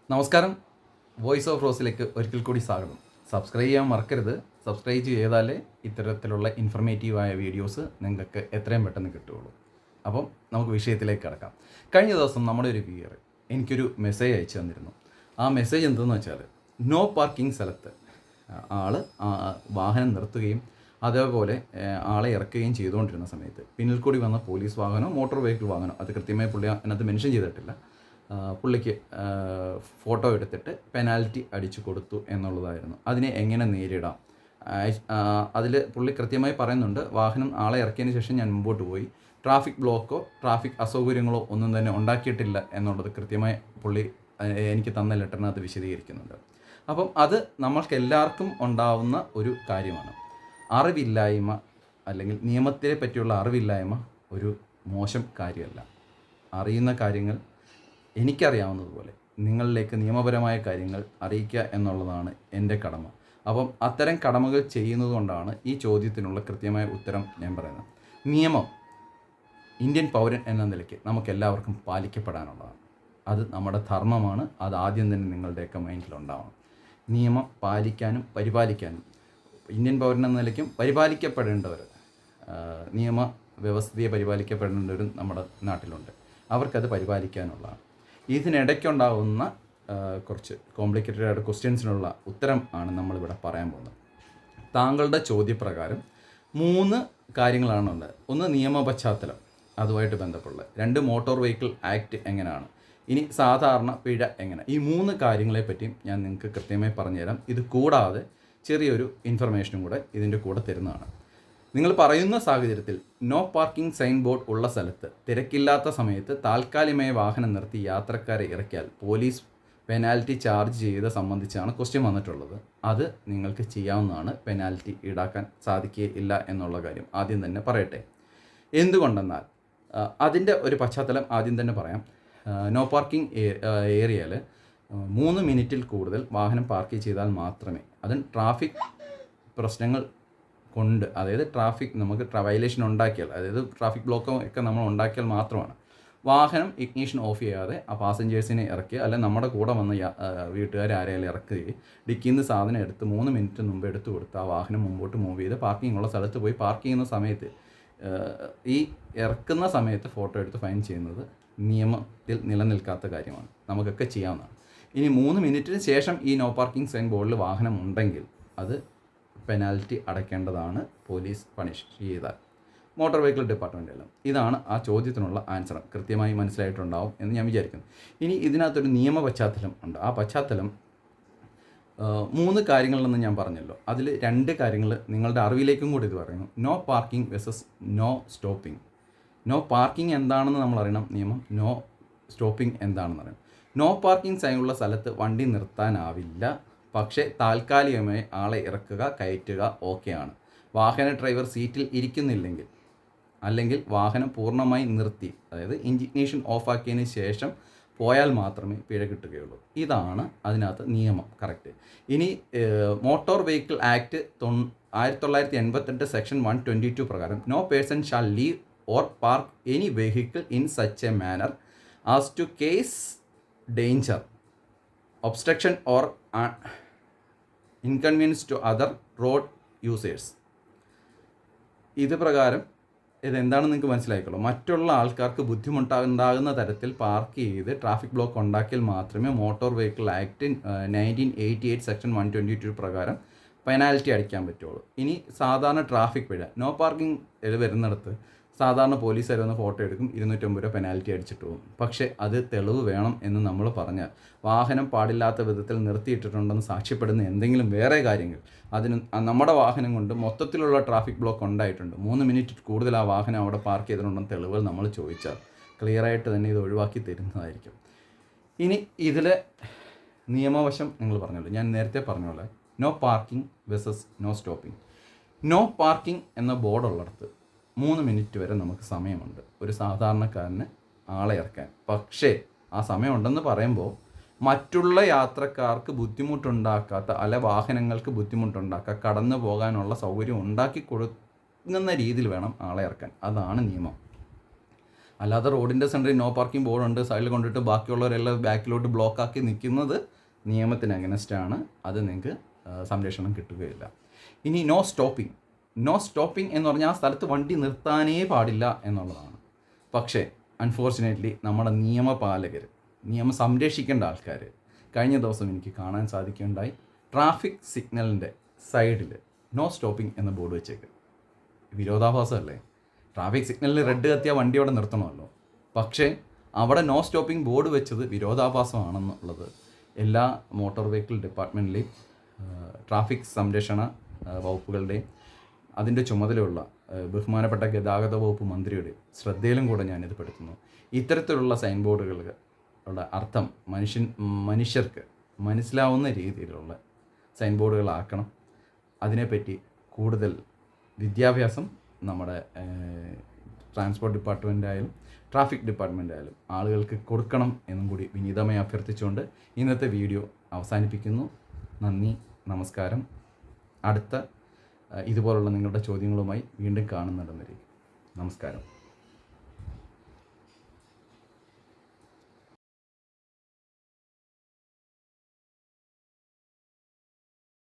നമസ്കാരം. Voice of റോസിലേക്ക് ഒരിക്കൽ കൂടി സ്വാഗതം. സബ്സ്ക്രൈബ് ചെയ്യാൻ മറക്കരുത്. സബ്സ്ക്രൈബ് ചെയ്താലേ ഇത്തരത്തിലുള്ള ഇൻഫർമേറ്റീവായ വീഡിയോസ് നിങ്ങൾക്ക് എത്രയും പെട്ടെന്ന് കിട്ടുകയുള്ളൂ. അപ്പം നമുക്ക് വിഷയത്തിലേക്ക് കിടക്കാം. കഴിഞ്ഞ ദിവസം നമ്മുടെ ഒരു വ്യൂയർ എനിക്കൊരു മെസ്സേജ് അയച്ചു തന്നിരുന്നു. ആ മെസ്സേജ് എന്തെന്ന് വെച്ചാൽ, നോ പാർക്കിംഗ് സ്ഥലത്ത് ആൾ വാഹനം നിർത്തുകയും അതേപോലെ ആളെ ഇറക്കുകയും ചെയ്തുകൊണ്ടിരുന്ന സമയത്ത് പിന്നിൽ കൂടി വന്ന പോലീസ് വാഹനമോ മോട്ടോർ വെഹിക്കിൾ വാഹനം, അത് കൃത്യമായി പുള്ളി അതിനകത്ത് മെൻഷൻ ചെയ്തിട്ടില്ല, പുള്ളിക്ക് ഫോട്ടോ എടുത്തിട്ട് പെനാൽറ്റി അടിച്ചു കൊടുത്തു എന്നുള്ളതായിരുന്നു. അതിനെ എങ്ങനെ നേരിടാം? അതിൽ പുള്ളി കൃത്യമായി പറയുന്നുണ്ട്, വാഹനം ആളെ ഇറക്കിയതിന് ശേഷം ഞാൻ മുമ്പോട്ട് പോയി, ട്രാഫിക് ബ്ലോക്കോ ട്രാഫിക് അസൗകര്യങ്ങളോ ഒന്നും തന്നെ ഉണ്ടാക്കിയിട്ടില്ല എന്നുള്ളത് കൃത്യമായി പുള്ളി എനിക്ക് തന്ന ലെറ്ററിനകത്ത് വിശദീകരിക്കുന്നുണ്ട്. അപ്പം അത് നമ്മൾക്ക് എല്ലാവർക്കും ഉണ്ടാവുന്ന ഒരു കാര്യമാണ്. അറിവില്ലായ്മ അല്ലെങ്കിൽ നിയമത്തെ പറ്റിയുള്ള അറിവില്ലായ്മ ഒരു മോശം കാര്യമല്ല. അറിയുന്ന കാര്യങ്ങൾ എനിക്കറിയാവുന്നതുപോലെ നിങ്ങളിലേക്ക് നിയമപരമായ കാര്യങ്ങൾ അറിയിക്കുക എന്നുള്ളതാണ് എൻ്റെ കടമ. അപ്പം അത്തരം കടമകൾ ചെയ്യുന്നത് കൊണ്ടാണ് ഈ ചോദ്യത്തിനുള്ള കൃത്യമായ ഉത്തരം ഞാൻ പറയുന്നത്. നിയമം ഇന്ത്യൻ പൗരൻ എന്ന നിലയ്ക്ക് നമുക്കെല്ലാവർക്കും പാലിക്കപ്പെടാനുള്ളതാണ്. അത് നമ്മുടെ ധർമ്മമാണ്. അത് ആദ്യം തന്നെ നിങ്ങളുടെയൊക്കെ മൈൻഡിലുണ്ടാവണം. നിയമം പാലിക്കാനും പരിപാലിക്കാനും ഇന്ത്യൻ പൗരൻ എന്ന നിലയ്ക്കും പരിപാലിക്കപ്പെടേണ്ടവർ, നിയമ വ്യവസ്ഥയെ പരിപാലിക്കപ്പെടേണ്ടവരും നമ്മുടെ നാട്ടിലുണ്ട്. അവർക്കത് പരിപാലിക്കാനുള്ളതാണ്. ഇതിനിടയ്ക്കുണ്ടാകുന്ന കുറച്ച് കോംപ്ലിക്കേറ്റഡ് ആയിട്ട് ക്വസ്റ്റ്യൻസിനുള്ള ഉത്തരം ആണ് നമ്മളിവിടെ പറയാൻ പോകുന്നത്. താങ്കളുടെ ചോദ്യപ്രകാരം 3 കാര്യങ്ങളാണുള്ളത്. ഒന്ന് നിയമ പശ്ചാത്തലം, അതുമായിട്ട് ബന്ധപ്പെട്ടുള്ള. 2 മോട്ടോർ വെഹിക്കിൾ ആക്ട് എങ്ങനെയാണ്, ഇനി സാധാരണ പിഴ എങ്ങനെ. ഈ 3 കാര്യങ്ങളെപ്പറ്റിയും ഞാൻ നിങ്ങൾക്ക് കൃത്യമായി പറഞ്ഞുതരാം. ഇത് കൂടാതെ ചെറിയൊരു ഇൻഫർമേഷനും കൂടെ ഇതിൻ്റെ കൂടെ തരുന്നതാണ്. നിങ്ങൾ പറയുന്ന സാഹചര്യത്തിൽ നോ പാർക്കിംഗ് സൈൻ ബോർഡ് ഉള്ള സ്ഥലത്ത് തിരക്കില്ലാത്ത സമയത്ത് താൽക്കാലികമായ വാഹനം നിർത്തി യാത്രക്കാരെ ഇറക്കിയാൽ പോലീസ് പെനാൽറ്റി ചാർജ് ചെയ്ത് സംബന്ധിച്ചാണ് ക്വസ്റ്റ്യൻ വന്നിട്ടുള്ളത്. അത് നിങ്ങൾക്ക് ചെയ്യാവുന്നതാണ്. പെനാൽറ്റി ഈടാക്കാൻ സാധിക്കുകയില്ല എന്നുള്ള കാര്യം ആദ്യം തന്നെ പറയട്ടെ. എന്തുകൊണ്ടെന്നാൽ അതിൻ്റെ ഒരു പശ്ചാത്തലം ആദ്യം തന്നെ പറയാം. നോ പാർക്കിംഗ് ഏരിയയിൽ 3 മിനിറ്റിൽ കൂടുതൽ വാഹനം പാർക്ക് ചെയ്താൽ മാത്രമേ, അതും ട്രാഫിക് പ്രശ്നങ്ങൾ കൊണ്ട്, അതായത് ട്രാഫിക് നമുക്ക് വയലേഷൻ ഉണ്ടാക്കിയാൽ, അതായത് ട്രാഫിക് ബ്ലോക്കോ ഒക്കെ നമ്മൾ ഉണ്ടാക്കിയാൽ മാത്രമാണ് വാഹനം ഇഗ്നീഷൻ ഓഫ് ചെയ്യാതെ ആ പാസഞ്ചേഴ്സിനെ ഇറക്കി, അല്ലെങ്കിൽ നമ്മുടെ കൂടെ വന്ന വീട്ടുകാരെ ആരെങ്കിലും ഇറക്കുകയും ഡിക്കിയിൽ നിന്ന് സാധനം എടുത്ത് 3 മിനിറ്റ് മുമ്പ് എടുത്തു കൊടുത്ത് ആ വാഹനം മുമ്പോട്ട് മൂവ് ചെയ്ത് പാർക്കിംഗ് ഉള്ള സ്ഥലത്ത് പോയി പാർക്ക് ചെയ്യുന്ന സമയത്ത് ഈ ഇറക്കുന്ന സമയത്ത് ഫോട്ടോ എടുത്ത് ഫൈൻ ചെയ്യുന്നത് നിയമത്തിൽ നിലനിൽക്കാത്ത കാര്യമാണ്. നമുക്കൊക്കെ ചെയ്യാവുന്നതാണ്. ഇനി 3 മിനിറ്റിന് ശേഷം ഈ നോ പാർക്കിംഗ് സൈൻ ബോർഡിൽ വാഹനം ഉണ്ടെങ്കിൽ അത് പെനാൽറ്റി അടയ്ക്കേണ്ടതാണ്, പോലീസ് പണിഷ് ചെയ്താൽ. മോട്ടോർ വെഹിക്കിൾ ഡിപ്പാർട്ട്മെൻറ്റെല്ലാം. ഇതാണ് ആ ചോദ്യത്തിനുള്ള ആൻസർ. കൃത്യമായി മനസ്സിലായിട്ടുണ്ടാവും എന്ന് ഞാൻ വിചാരിക്കുന്നു. ഇനി ഇതിനകത്തൊരു നിയമ പശ്ചാത്തലം ഉണ്ട്. ആ പശ്ചാത്തലം 3 കാര്യങ്ങളിലെന്ന് ഞാൻ പറഞ്ഞല്ലോ. അതിൽ 2 കാര്യങ്ങൾ നിങ്ങളുടെ അറിവിലേക്കും കൂടി ഇത് പറയുന്നു. No parking versus no stopping. No parking എന്താണെന്ന് നമ്മൾ അറിയണം, നിയമം. നോ സ്റ്റോപ്പിംഗ് എന്താണെന്ന് അറിയണം. നോ പാർക്കിംഗ് സൈനുള്ള സ്ഥലത്ത് വണ്ടി നിർത്താനാവില്ല, പക്ഷേ താൽക്കാലികമായി ആളെ ഇറക്കുക, കയറ്റുക ഓക്കെയാണ്. വാഹന ഡ്രൈവർ സീറ്റിൽ ഇരിക്കുന്നില്ലെങ്കിൽ, അല്ലെങ്കിൽ വാഹനം പൂർണ്ണമായി നിർത്തി, അതായത് ഇഗ്നിഷൻ ഓഫാക്കിയതിന് ശേഷം പോയാൽ മാത്രമേ പിഴ കിട്ടുകയുള്ളൂ. ഇതാണ് അതിനകത്ത് നിയമം. കറക്റ്റ്. ഇനി മോട്ടോർ വെഹിക്കിൾ ആക്ട് 1988 സെക്ഷൻ 122 പ്രകാരം no person shall leave or park any vehicle in such a manner as to cause danger, obstruction or inconvenience to other road users. ഇത് പ്രകാരം ഇതെന്താണെന്ന് നിങ്ങൾക്ക് മനസ്സിലായിക്കോളൂ. മറ്റുള്ള ആൾക്കാർക്ക് ബുദ്ധിമുട്ടുണ്ടാകുന്ന തരത്തിൽ പാർക്ക് ചെയ്ത് ട്രാഫിക് ബ്ലോക്ക് ഉണ്ടാക്കിയാൽ മാത്രമേ മോട്ടോർ വെഹിക്കിൾ ആക്ട് 1988 സെക്ഷൻ 122 പ്രകാരം പെനാൽറ്റി അടിക്കാൻ പറ്റുള്ളൂ. ഇനി സാധാരണ ട്രാഫിക് പിഴ, നോ പാർക്കിംഗ് വരുന്നിടത്ത് സാധാരണ പോലീസുകാർ വന്ന് ഫോട്ടോ എടുക്കും, 250 രൂപ പെനാൽറ്റി അടിച്ചിട്ട് പോകും. പക്ഷേ അത് തെളിവ് വേണം എന്ന് നമ്മൾ പറഞ്ഞാൽ, വാഹനം പാടില്ലാത്ത വിധത്തിൽ നിർത്തിയിട്ടിട്ടുണ്ടെന്ന് സാക്ഷ്യപ്പെടുന്ന എന്തെങ്കിലും വേറെ കാര്യങ്ങൾ, അതിന് നമ്മുടെ വാഹനം കൊണ്ട് മൊത്തത്തിലുള്ള ട്രാഫിക് ബ്ലോക്ക് ഉണ്ടായിട്ടുണ്ട്, 3 മിനിറ്റ് കൂടുതൽ ആ വാഹനം അവിടെ പാർക്ക് ചെയ്തിട്ടുണ്ടെന്ന് തെളിവുകൾ നമ്മൾ ചോദിച്ചാൽ ക്ലിയറായിട്ട് തന്നെ ഇത് ഒഴിവാക്കി തരുന്നതായിരിക്കും. ഇനി ഇതിലെ നിയമവശം നിങ്ങൾ പറഞ്ഞല്ലോ, ഞാൻ നേരത്തെ പറഞ്ഞ പോലെ no parking versus no stopping. No parking എന്ന ബോർഡുള്ളിടത്ത് 3 മിനിറ്റ് വരെ നമുക്ക് സമയമുണ്ട് ഒരു സാധാരണക്കാരന് ആളെ ഇറക്കാൻ. പക്ഷേ ആ സമയമുണ്ടെന്ന് പറയുമ്പോൾ മറ്റുള്ള യാത്രക്കാർക്ക് ബുദ്ധിമുട്ടുണ്ടാക്കാത്ത, അല്ല വാഹനങ്ങൾക്ക് ബുദ്ധിമുട്ടുണ്ടാക്കുക, കടന്നു പോകാനുള്ള സൗകര്യം ഉണ്ടാക്കി കൊടുക്കുന്ന രീതിയിൽ വേണം ആളെ ഇറക്കാൻ. അതാണ് നിയമം. അല്ലാതെ റോഡിൻ്റെ സെൻറ്ററിൽ നോ പാർക്കിംഗ് ബോർഡുണ്ട്, സൈഡിൽ കൊണ്ടിട്ട് ബാക്കിയുള്ളവരെല്ലാം ബാക്കിലോട്ട് ബ്ലോക്കാക്കി നിൽക്കുന്നത് നിയമത്തിന് അഗനസ്റ്റാണ്. അത് നിങ്ങൾക്ക് സംരക്ഷണം കിട്ടുകയില്ല. ഇനി നോ സ്റ്റോപ്പിംഗ് എന്ന് പറഞ്ഞാൽ ആ സ്ഥലത്ത് വണ്ടി നിർത്താനേ പാടില്ല എന്നുള്ളതാണ്. പക്ഷേ അൺഫോർച്ചുനേറ്റ്ലി നമ്മുടെ നിയമപാലകർ, നിയമം സംരക്ഷിക്കേണ്ട ആൾക്കാർ കഴിഞ്ഞ ദിവസം എനിക്ക് കാണാൻ സാധിക്കുകയുണ്ടായി, ട്രാഫിക് സിഗ്നലിൻ്റെ സൈഡിൽ നോ സ്റ്റോപ്പിംഗ് എന്ന ബോർഡ് വെച്ചേക്ക്. വിരോധാഭാസമല്ലേ? ട്രാഫിക് സിഗ്നലിൽ റെഡ് കത്തിയാൽ വണ്ടി അവിടെ നിർത്തണമല്ലോ. പക്ഷേ അവിടെ നോ സ്റ്റോപ്പിംഗ് ബോർഡ് വെച്ചത് വിരോധാഭാസമാണെന്നുള്ളത് എല്ലാ മോട്ടോർ വെഹിക്കിൾ ഡിപ്പാർട്ട്മെൻറ്റിലെയും ട്രാഫിക് സംരക്ഷണ വകുപ്പുകളുടെയും അതിൻ്റെ ചുമതലയുള്ള ബഹുമാനപ്പെട്ട ഗതാഗത വകുപ്പ് മന്ത്രിയുടെ ശ്രദ്ധയിലും കൂടെ ഞാനിത് പെടുത്തുന്നു. ഇത്തരത്തിലുള്ള സൈൻ ബോർഡുകളുടെ അർത്ഥം മനുഷ്യർക്ക് മനസ്സിലാവുന്ന രീതിയിലുള്ള സൈൻ ബോർഡുകളാക്കണം. അതിനെപ്പറ്റി കൂടുതൽ വിദ്യാഭ്യാസം നമ്മുടെ ട്രാൻസ്പോർട്ട് ഡിപ്പാർട്ട്മെൻറ്റായാലും ട്രാഫിക് ഡിപ്പാർട്ട്മെൻറ്റായാലും ആളുകൾക്ക് കൊടുക്കണം എന്നും കൂടി വിനീതമായി അഭ്യർത്ഥിച്ചുകൊണ്ട് ഇന്നത്തെ വീഡിയോ അവസാനിപ്പിക്കുന്നു. നന്ദി, നമസ്കാരം. അടുത്ത ഇതുപോലുള്ള നിങ്ങളുടെ ചോദ്യങ്ങളുമായി വീണ്ടും കാണുന്നിടം വരെ നമസ്കാരം.